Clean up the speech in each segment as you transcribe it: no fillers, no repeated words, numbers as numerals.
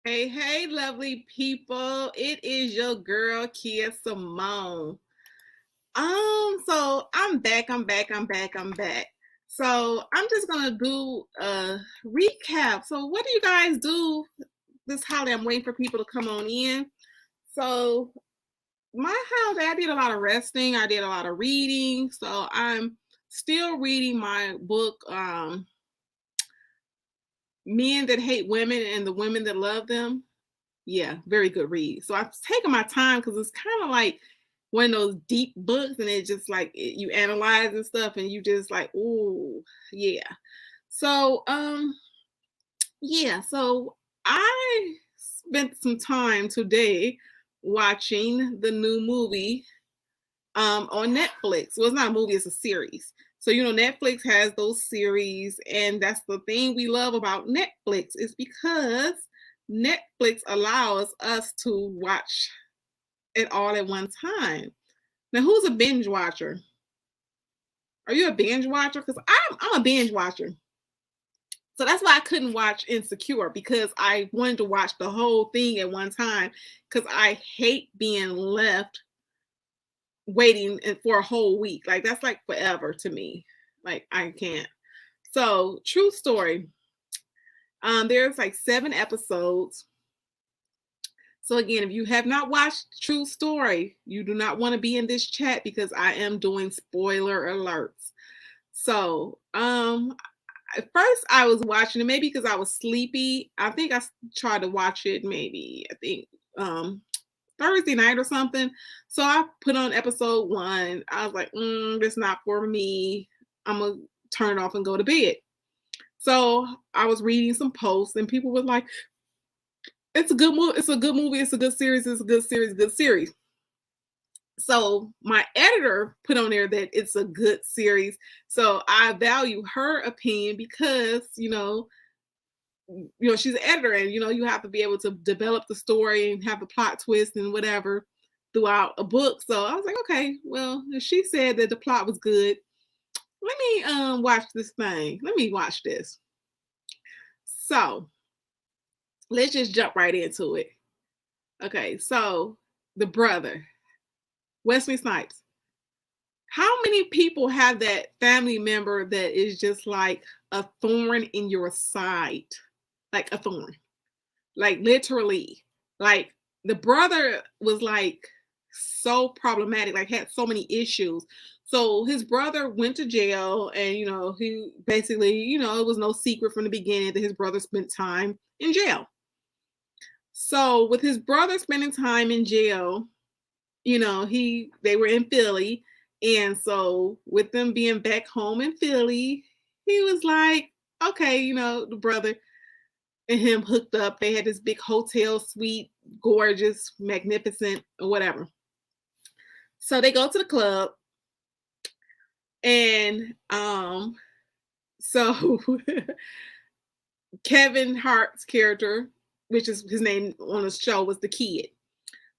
Hey, hey, lovely people. It is your girl, Kia Simone. So I'm back. So I'm just gonna do a recap. So what do you guys do this holiday? I'm waiting for people to come on in. So my holiday, I did a lot of resting, I did a lot of reading. So I'm still reading my book, Men That Hate Women and the Women That Love Them. Yeah, very good read. So I've taken my time because it's kind of like one of those deep books, and it just like you analyze and stuff, and you just like, oh, yeah. So yeah. So I spent some time today watching the new movie on Netflix. Well, it's not a movie; it's a series. So Netflix has those series, and that's the thing we love about Netflix is because Netflix allows us to watch it all at one time. Now, who's a binge watcher? Are you a binge watcher? Because I'm a binge watcher. So that's why I couldn't watch Insecure because I wanted to watch the whole thing at one time because I hate being left waiting for a whole week. Like that's like forever to me. Like I can't. So true story. There's like 7 episodes. So again, if you have not watched True Story, you do not want to be in this chat because I am doing spoiler alerts. So at first I was watching it maybe because I was sleepy. I think I tried to watch it maybe Thursday night or something. So I put on episode 1. I was like, this not for me. I'm gonna turn it off and go to bed. So I was reading some posts and people were like, it's a good movie, it's a good movie, it's a good series, it's a good series, good series. So my editor put on there that it's a good series. So I value her opinion because, she's an editor and you have to be able to develop the story and have a plot twist and whatever throughout a book. So I was like, okay, well, if she said that the plot was good, let me watch this thing. Let me watch this. So let's just jump right into it. Okay, so the brother, Wesley Snipes. How many people have that family member that is just like a thorn in your side? Like a thorn. Like literally. Like the brother was like so problematic, like had so many issues. So his brother went to jail and he basically, it was no secret from the beginning that his brother spent time in jail. So with his brother spending time in jail, they were in Philly. And so with them being back home in Philly, he was like, okay, the brother and him hooked up. They had this big hotel suite, gorgeous, magnificent, or whatever. So they go to the club and so Kevin Hart's character, which is his name on the show, was the kid.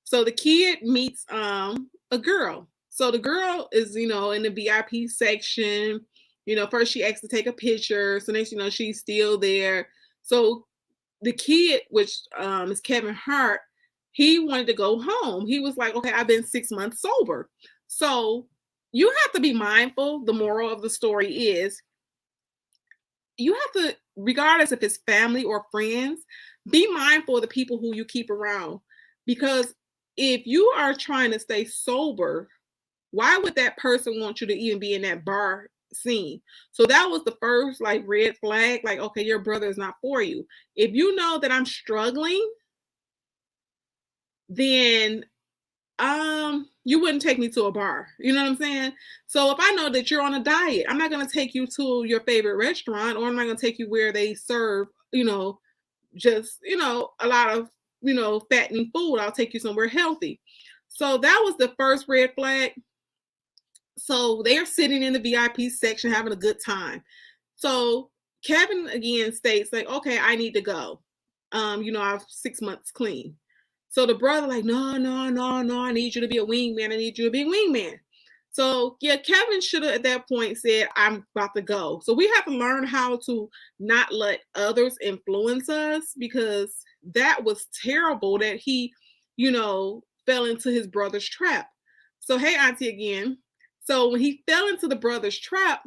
So the kid meets a girl. So the girl is, in the VIP section. First she asks to take a picture. So next, she's still there. So the kid, which is Kevin Hart, he wanted to go home. He was like, okay, I've been 6 months sober. So you have to be mindful. The moral of the story is you have to, regardless if it's family or friends, be mindful of the people who you keep around. Because if you are trying to stay sober, why would that person want you to even be in that bar scene? So that was the first like red flag, like, okay, your brother is not for you. If you know that I'm struggling, then you wouldn't take me to a bar. You know what I'm saying? So if I know that you're on a diet, I'm not going to take you to your favorite restaurant, or I'm not going to take you where they serve, just, a lot of, fattening food. I'll take you somewhere healthy. So that was the first red flag. So they're sitting in the VIP section having a good time. So Kevin again states like, okay, I need to go. I've 6 months clean. So the brother like, no, no, no, no, I need you to be a wingman. I need you to be a wingman. So yeah, Kevin should have at that point said, I'm about to go. So we have to learn how to not let others influence us because that was terrible that he, fell into his brother's trap. So, hey, Auntie again. So when he fell into the brother's trap,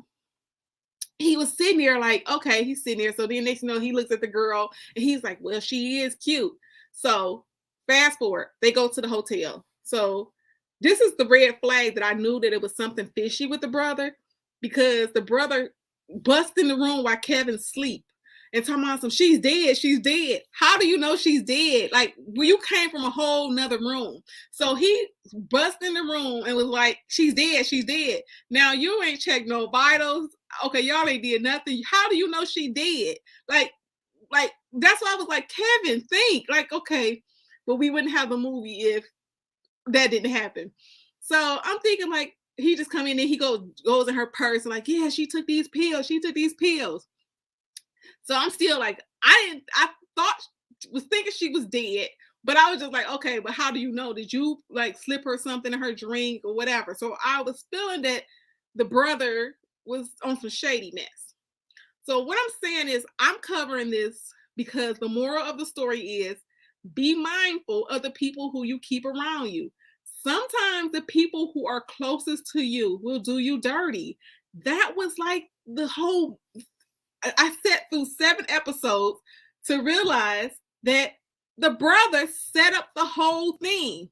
he was sitting there like, okay, he's sitting there. So then next you know, he looks at the girl and he's like, well, she is cute. So fast forward, they go to the hotel. So this is the red flag that I knew that it was something fishy with the brother, because the brother busts in the room while Kevin's asleep and talking about some, she's dead, she's dead. How do you know she's dead? Like, well, you came from a whole nother room. So he bust in the room and was like, she's dead, she's dead. Now you ain't checked no vitals. Okay, y'all ain't did nothing. How do you know she dead? Like that's why I was like, Kevin, think. Like, okay, but we wouldn't have the movie if that didn't happen. So I'm thinking like he just come in and he goes in her purse and like, yeah, she took these pills. She took these pills. So I'm still like, I was thinking she was dead, but I was just like, okay, but how do you know? Did you like slip her something in her drink or whatever? So I was feeling that the brother was on some shadiness. So what I'm saying is I'm covering this because the moral of the story is be mindful of the people who you keep around you. Sometimes the people who are closest to you will do you dirty. That was like the whole, I sat through 7 episodes to realize that the brother set up the whole thing.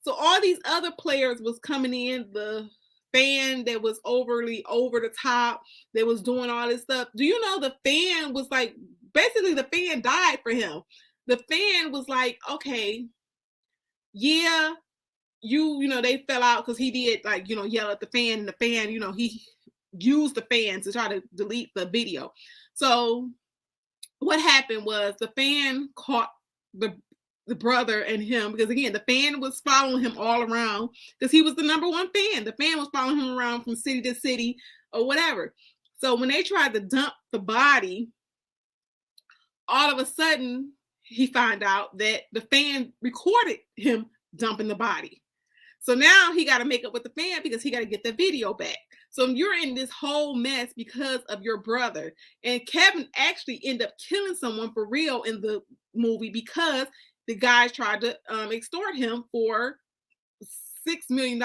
So all these other players was coming in, the fan that was overly over the top, that was doing all this stuff. Do you know the fan was like, basically the fan died for him. The fan was like, okay, yeah, they fell out because he did like, yell at the fan, and the fan, he used the fan to try to delete the video. So what happened was the fan caught the brother and him, because again, the fan was following him all around because he was the number one fan. The fan was following him around from city to city or whatever. So when they tried to dump the body, all of a sudden he found out that the fan recorded him dumping the body. So now he got to make up with the fan because he got to get the video back. So you're in this whole mess because of your brother. And Kevin actually ended up killing someone for real in the movie because the guys tried to extort him for $6 million.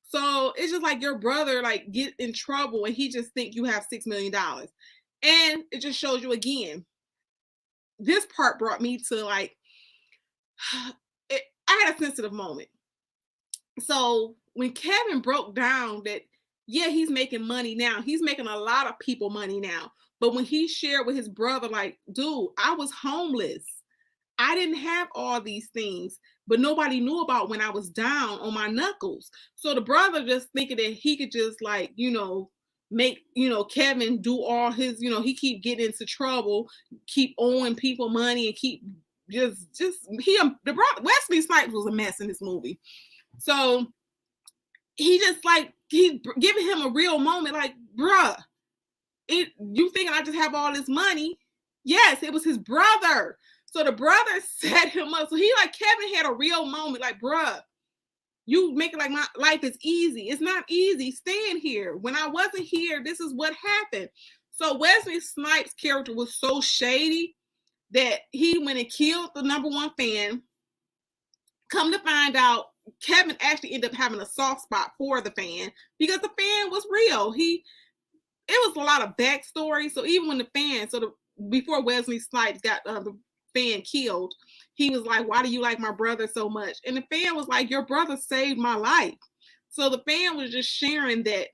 So it's just like your brother like get in trouble and he just think you have $6 million. And it just shows you again, this part brought me to like, I had a sensitive moment. So when Kevin broke down that, yeah, he's making money now. He's making a lot of people money now. But when he shared with his brother, like, dude, I was homeless. I didn't have all these things, but nobody knew about when I was down on my knuckles. So the brother just thinking that he could just like, make, Kevin do all his, he keep getting into trouble, keep owing people money and keep the brother, Wesley Snipes was a mess in this movie. So he just like, he's giving him a real moment like, bruh, you thinking I just have all this money? Yes, it was his brother. So the brother set him up. So he like, Kevin had a real moment like, bruh, you make it like my life is easy. It's not easy staying here. When I wasn't here, this is what happened. So Wesley Snipes' character was so shady that he went and killed the number one fan. Come to find out, Kevin actually ended up having a soft spot for the fan because the fan was real. It was a lot of backstory. So even when the fan, before Wesley Snipes got the fan killed, he was like, why do you like my brother so much? And the fan was like, your brother saved my life. So the fan was just sharing that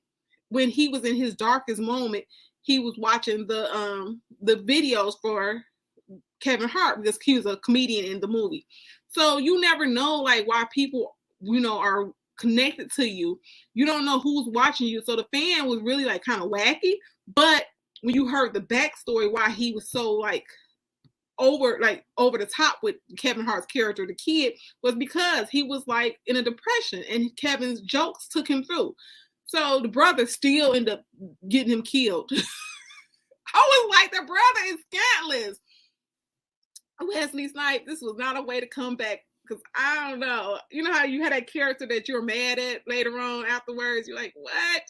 when he was in his darkest moment, he was watching the videos for Kevin Hart because he was a comedian in the movie. So you never know like why people, are connected to you. You don't know who's watching you. So the fan was really like kind of wacky. But when you heard the backstory why he was so like over the top with Kevin Hart's character, the kid, was because he was like in a depression and Kevin's jokes took him through. So the brother still ended up getting him killed. I was like, the brother is scandalous. Wesley Snipes, this was not a way to come back because I don't know. You know how you had that character that you're mad at later on afterwards? You're like, what?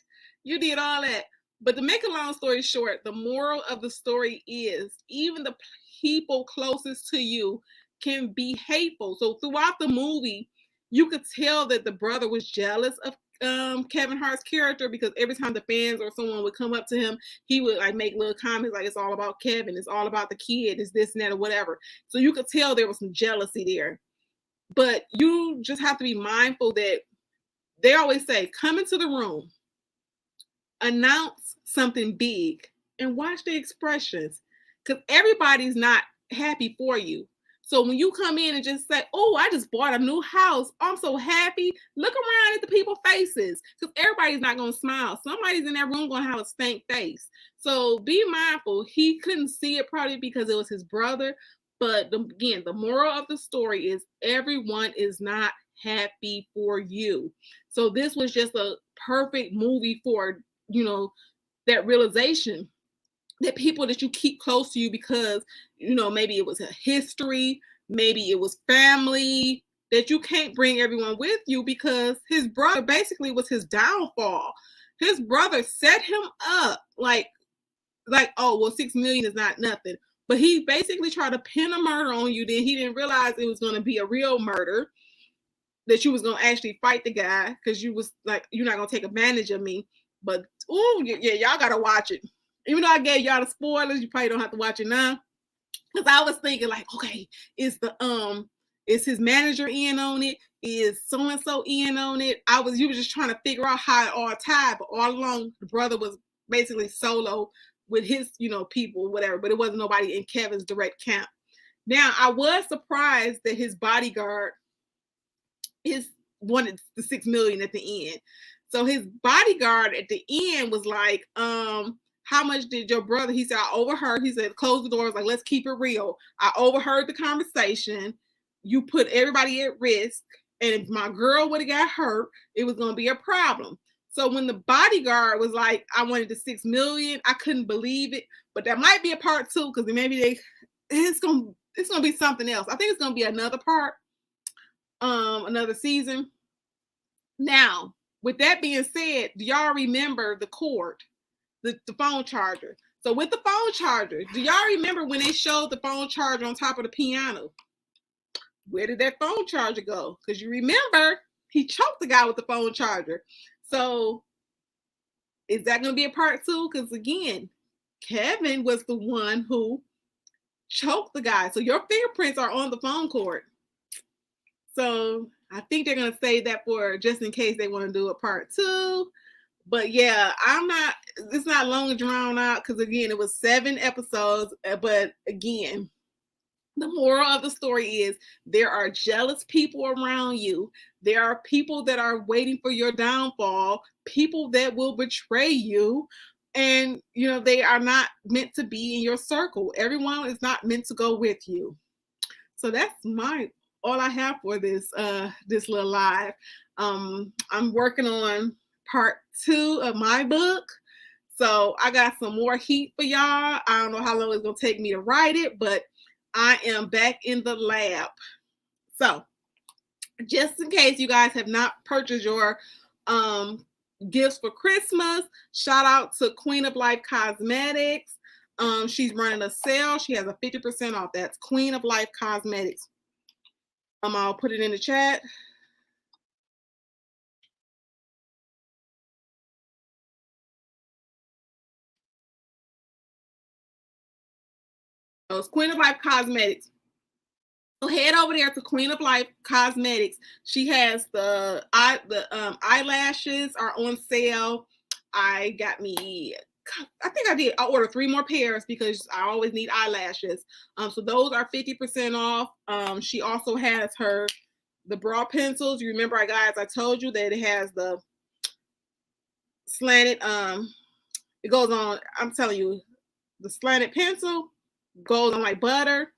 You did all that. But to make a long story short, the moral of the story is even the people closest to you can be hateful. So throughout the movie, you could tell that the brother was jealous of Kevin Hart's character, because every time the fans or someone would come up to him, he would like make little comments like, it's all about Kevin, it's all about the kid, it's this and that or whatever. So you could tell there was some jealousy there. But you just have to be mindful that they always say, come into the room, announce something big, and watch the expressions, because everybody's not happy for you. So when you come in and just say, oh, I just bought a new house, I'm so happy, look around at the people's faces, because everybody's not going to smile. Somebody's in that room going to have a stank face. So be mindful. He couldn't see it probably because it was his brother. But again, the moral of the story is everyone is not happy for you. So this was just a perfect movie for, that realization that people that you keep close to you, because, maybe it was a history, maybe it was family, that you can't bring everyone with you, because his brother basically was his downfall. His brother set him up like, oh, well, 6 million is not nothing. But he basically tried to pin a murder on you. Then he didn't realize it was going to be a real murder, that you was going to actually fight the guy, because you was like, you're not going to take advantage of me. But, oh, yeah, y'all got to watch it. Even though I gave y'all the spoilers, you probably don't have to watch it now. Because I was thinking like, okay, is his manager in on it? Is so-and-so in on it? You were just trying to figure out how it all tied, but all along the brother was basically solo with his, people, whatever, but it wasn't nobody in Kevin's direct camp. Now, I was surprised that his bodyguard wanted the 6 million at the end. So his bodyguard at the end was like, how much did your brother? He said, I overheard. He said, close the doors. Like, let's keep it real. I overheard the conversation. You put everybody at risk. And if my girl would have got hurt, it was going to be a problem. So when the bodyguard was like, I wanted the 6 million, I couldn't believe it. But that might be a part 2, because maybe it's going to be something else. I think it's going to be another part, another season. Now, with that being said, do y'all remember the cord? The phone charger. So with the phone charger, do y'all remember when they showed the phone charger on top of the piano? Where did that phone charger go? Because you remember, he choked the guy with the phone charger. So is that going to be a part 2? Because again, Kevin was the one who choked the guy. So your fingerprints are on the phone cord. So I think they're going to save that for just in case they want to do a part 2. But yeah, it's not long and drawn out, because again, it was 7 episodes. But again, the moral of the story is there are jealous people around you. There are people that are waiting for your downfall, people that will betray you. And, they are not meant to be in your circle. Everyone is not meant to go with you. So that's all I have for this little live. I'm working on part 2 of my book. So I got some more heat for y'all. I don't know how long it's going to take me to write it, but I am back in the lab. So just in case you guys have not purchased your gifts for Christmas, shout out to Queen of Life Cosmetics. She's running a sale. She has a 50% off. That's Queen of Life Cosmetics. I'll put it in the chat. So it's Queen of Life Cosmetics. So head over there to Queen of Life Cosmetics. She has the eyelashes are on sale. I ordered 3 more pairs because I always need eyelashes. So those are 50% off. She also has the brow pencils. You remember, guys, I told you that it has the slanted, it goes on, I'm telling you, the slanted pencil goes on like butter.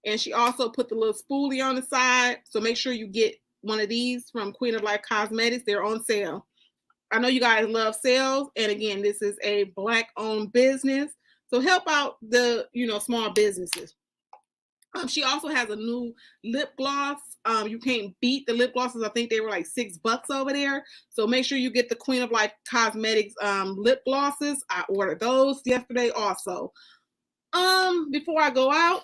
And she also put the little spoolie on the side. So make sure you get one of these from Queen of Life Cosmetics. They're on sale. I know you guys love sales. And again, this is a Black-owned business. So help out the, small businesses. She also has a new lip gloss. You can't beat the lip glosses. I think they were like $6 over there. So make sure you get the Queen of Life Cosmetics lip glosses. I ordered those yesterday also. Before I go out,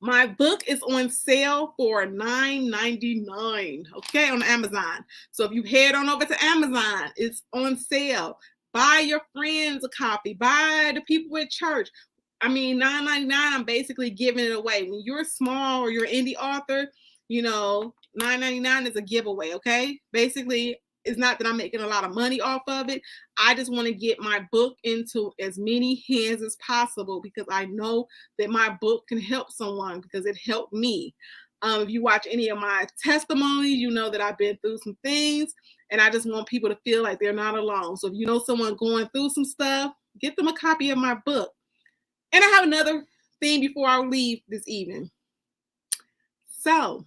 my book is on sale for $9.99, okay, on Amazon. So if you head on over to Amazon, it's on sale. Buy your friends a copy. Buy the people at church. I mean, $9.99, I'm basically giving it away. When you're small or you're an indie author, you know, $9.99 is a giveaway, okay? Basically, it's not that I'm making a lot of money off of it. I just want to get my book into as many hands as possible because I know that my book can help someone because it helped me. If you watch any of my testimonies, you know that I've been through some things, and I just want people to feel like they're not alone. So if you know someone going through some stuff, get them a copy of my book. And I have another thing before I leave this evening. So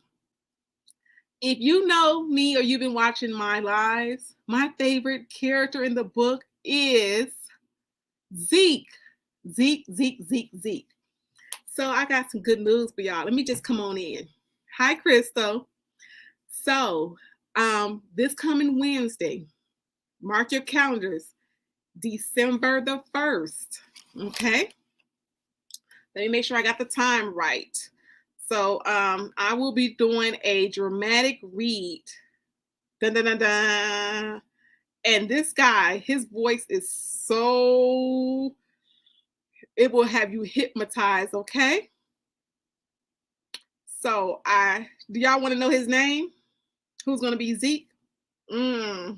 if you know me or you've been watching my lives, my favorite character in the book is Zeke. Zeke. So I got some good news for y'all. Let me just come on in. Hi, Crystal. So this coming Wednesday, mark your calendars, December the 1st. Okay. Let me make sure I got the time right. So I will be doing a dramatic read. Dun, dun, dun, dun. And this guy, his voice is so, it will have you hypnotized, okay? So do y'all want to know his name? Who's going to be Zeke? I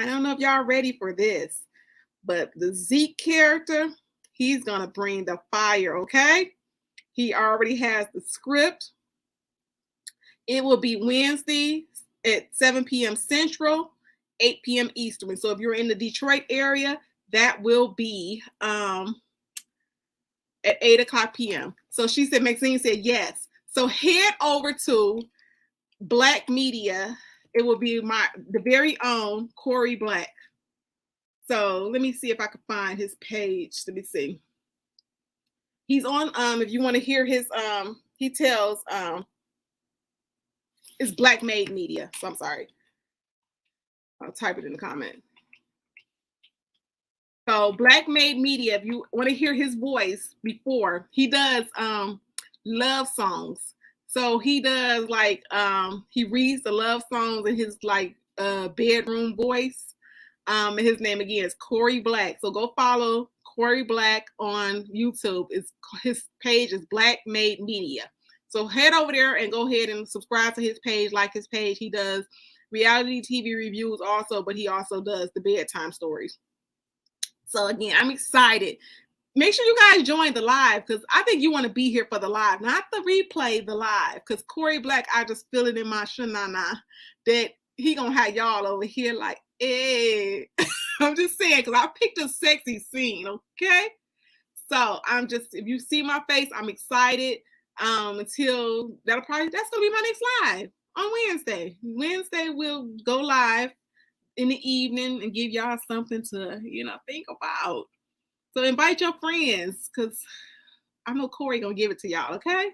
don't know if y'all ready for this, but the Zeke character, he's going to bring the fire, okay? He already has the script. It will be Wednesday at 7 p.m. Central, 8 p.m. Eastern. So if you're in the Detroit area, that will be at 8 o'clock p.m. So she said, Maxine said yes. So head over to Black Media. It will be the very own Corey Black. So let me see if I can find his page. Let me see. He's on, if you want to hear his, he tells, it's Black Made Media. So I'm sorry. I'll type it in the comment. So Black Made Media, if you want to hear his voice before, he does love songs. So he does like he reads the love songs in his like bedroom voice. And his name again is Corey Black. So go follow Corey Black on YouTube. His page is Black Made Media. So head over there and go ahead and subscribe to his page, like his page. He does reality TV reviews also, but he also does the bedtime stories. So again, I'm excited. Make sure you guys join the live because I think you want to be here for the live, not the replay, the live. Because Corey Black, I just feel it in my shanana that he gonna have y'all over here like, hey. I'm just saying because I picked a sexy scene, okay? So if you see my face, I'm excited. That's gonna be my next live on Wednesday. Wednesday we'll go live in the evening and give y'all something to, think about. So invite your friends because I know Corey gonna give it to y'all, okay?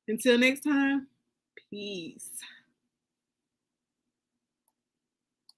Until next time, peace.